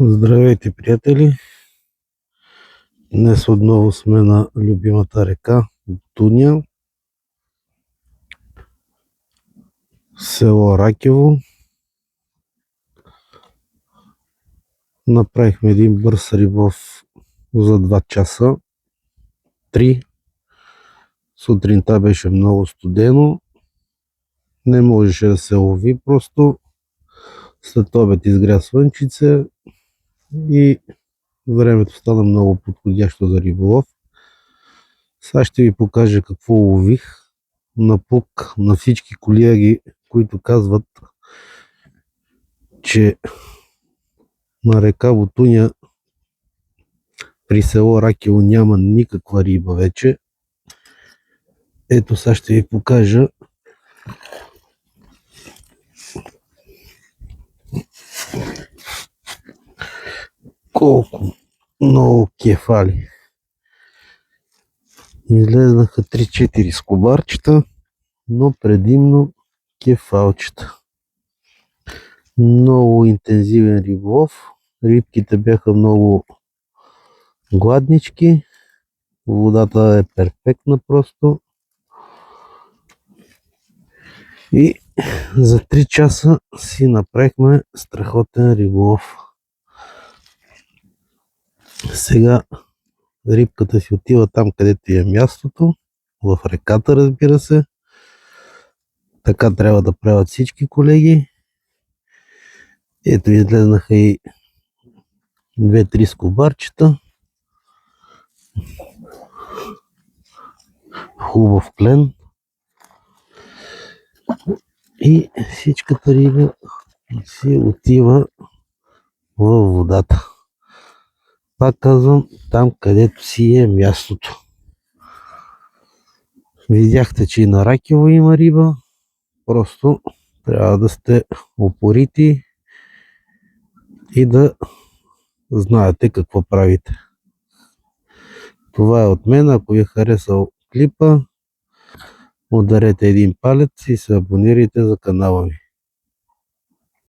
Здравейте, приятели! Днес отново сме на любимата река Туня, село Ракево. Направихме един бърз риболов за 2 часа. 3. Сутринта беше много студено. Не можеше да се лови просто. След обед изгря слънчице и времето стана много подходящо за риболов. Сега ще ви покажа какво лових. Напук на всички колеги, които казват, че на река Бутуня при село Ракево няма никаква риба вече. Ето сега ще ви покажа колко много кефали. Излезнаха 3-4 скобарчета, но предимно кефалчета. Много интензивен риболов. Рибките бяха много гладнички. Водата е перфектна просто. И за 3 часа си направихме страхотен риболов. Сега рибката си отива там, където е мястото. В реката, разбира се. Така трябва да правят всички колеги. Ето излезнаха и 2-3 скобарчета. Хубав клен. И всичката риба си отива във водата. Пак казвам, там където си е мястото. Видяхте, че и на Ракево има риба. Просто трябва да сте упорити и да знаете какво правите. Това е от мен. Ако ви е харесал клипа, ударете един палец и се абонирайте за канала ми.